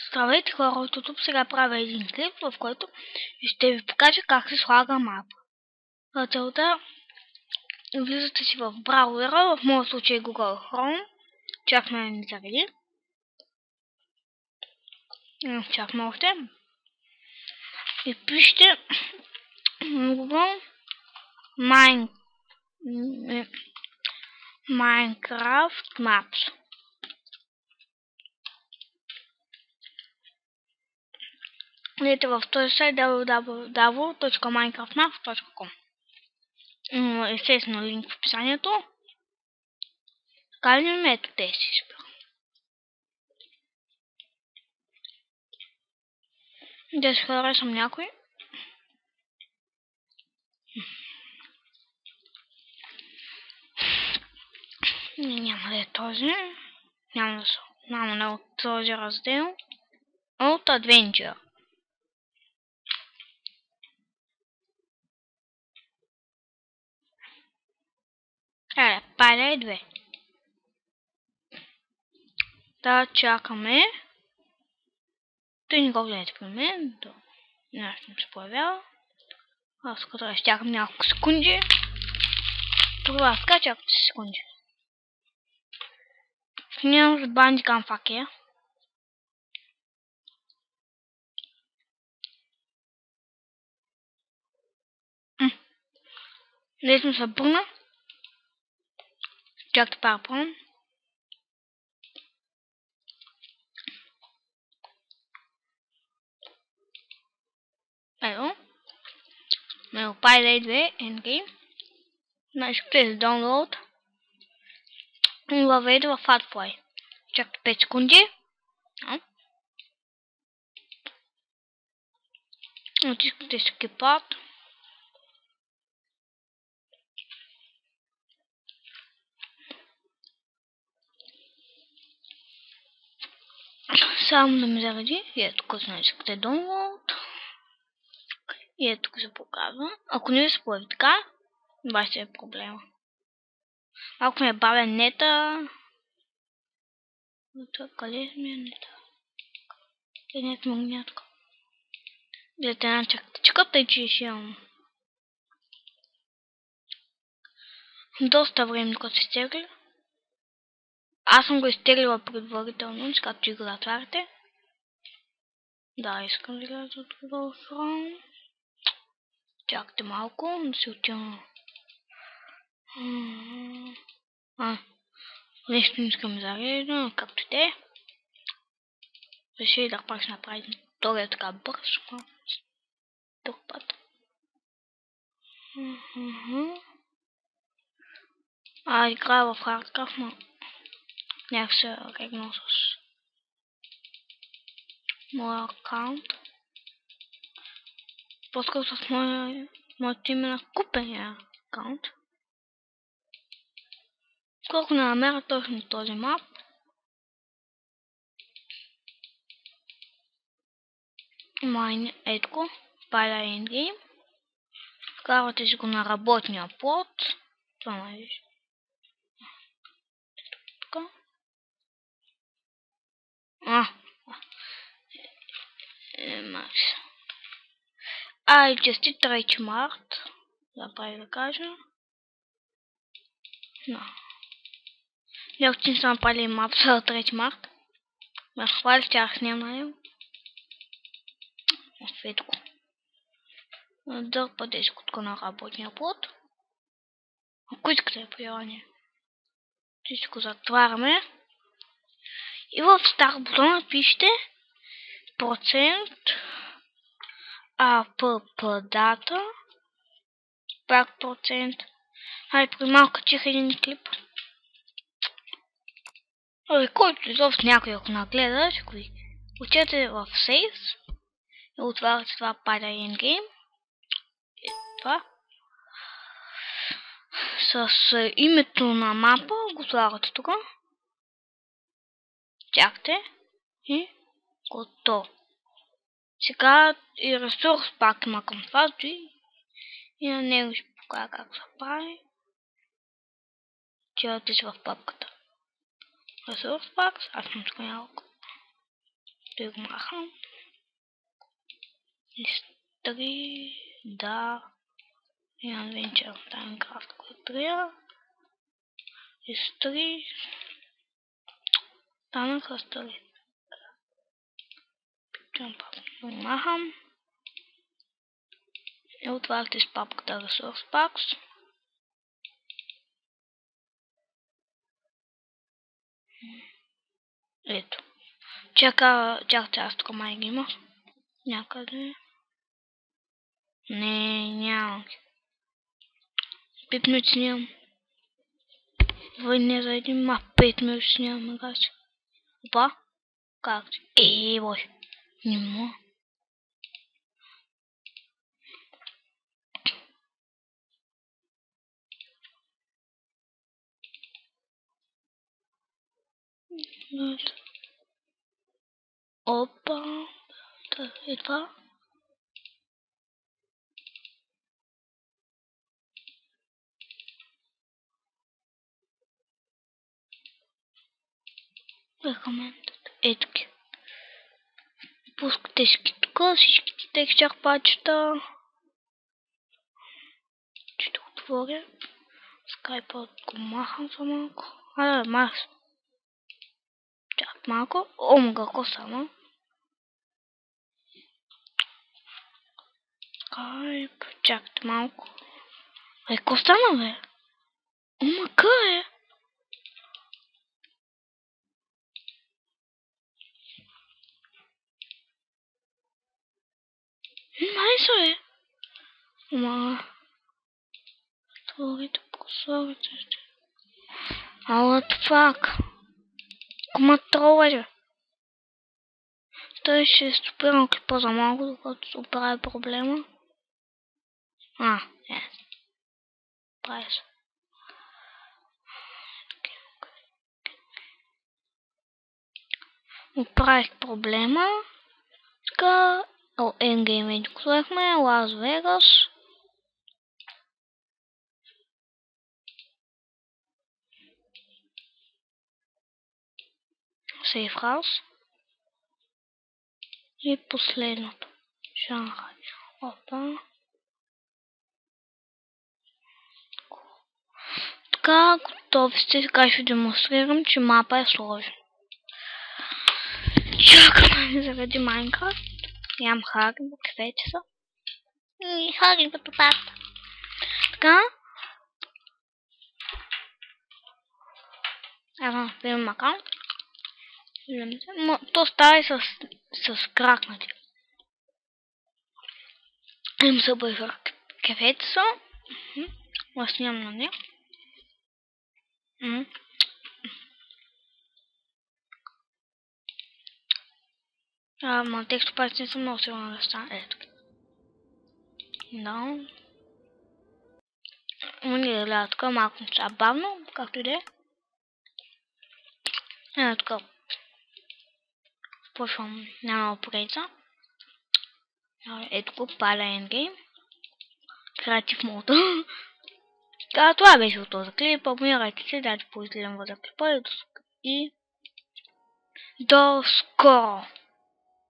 Здравейте хора от YouTube, сега правя един клип, в който ще ви покажа как се слага мапа. За целта влизате си в браузъра, в моят случай Google Chrome, чакаме да ни зареди. Чакаме още. И пишете Google Minecraft Maps. Идете в този сайт www.minecraftmaps.com. Естествено линк в описанието. Така ли не ето те си спира. Да се харесам някой. Няма да е този. Няма да е от този раздел. От Adventure. Пайда 2. Да чакаме. Той не го гледате при мен. Нещо не се появява. Аз като ще чакам няколко секунди. Това така чакате секунди. Снимам с Bandicam факер. Лесно се бърна. Чакате пара пръвна. Ето. Мейл Payday 2 Endgame. Значи влезе download. И въведе в AdPlay. Чакате 5 секунди. Натискате Skip Out. Само да ми заради. И ето тук натискате download. И ето тук се показва. Ако не ви се появи така, това ще е проблема. Ако ми е бавен нета... Къде ми е нета? Нет магнятка. Гледайте една чактичка, тъй че ще имам доста време, докато се изтегля. Аз съм го изтеглила предварително, сега че го затваряте. Да, искам да гледате от Google Chrome. Чакайте малко, да се отива. Нещо не искам да зареда, както и те. Решили да пак ще направим втория така бърз. Друг път. Играя в Hardcraft, но някак се регнал с моя аккаунт. По-скоро с моето име на купения аккаунт. Колко не намеря точно този мап. Майн етко. Payday Endgame. Карате си го на работния плод. Това ме виж. Така. Честит 3 март. Забравих да кажа. Някой че не са направили мап за 3 март. Ме хвали, тях снимам на него. Светко. Дърпа дискотко на работния плод. Ако искате прилагане, всичко затваряме. И в стар бутона пишете процент app дата. Пак процент. Хайде, при малко чих един клип. Който изобщо някой ако нагледа, ще го ви учете в Saves. И отваряте това Payday Endgame. И това. С името на мапа го слагате тук. Чакате. И готово. Сега и ресурс пак има към това. И на него ще покажа как се прави. Чувате си в папката. Ресурс пак. Аз съм тук няколко. Той го махам. Истри, да. И адвенчър в Таймкрафт, който трябва. Истри. Станаха стали. Го махам. И отваряте с папката Resource Packs. Ето. Чакайте, аз тук май ги има. Някъде. Не, нямам. 5 минути нямам. Войне за един мап, 5 минути нямам, гачи. Опа. Как ти? Бой. Не мога. Опа. И това. Рекомендът. Ето ги. Пускате всички тук, всичките текстчър пачета. Ще отворя. Скайпът го махам за малко. Махам. Чак малко. Какво само? Скайп. Чакайте малко. Какво стана, бе? Къде? Найс, бе. Отворите, посорите. What the fuck? Кома тролва, бе? Той ще стопирам клипа за малко, докато се оправи проблема. Прави се. Оправих проблема. Така. Endgame изготвихме. Лас Вегас. Сейф хаус. И последното. Шанхай. Опа. Така, готови сте. Сега ще демонстрирам, че мапа е сложен. Чакаме заради Майнкрафт. Ям Харибо, кафете са. И Харибо топата. Така. Аз спирам акаунт. То става и с кракнати. Им се бъдва кафете са. Аз нямам на нея. Текстопачите не са много сигурно да стане. Ето. Да. Мъни да гледа тук малко неща бавно, както и да е. Ето тук. Почвам наново поредица. Ето го, паля Endgame. Креатив мода. Това беше от този клип. Абонирайте се, дайте позитивен за клипа и до скоро!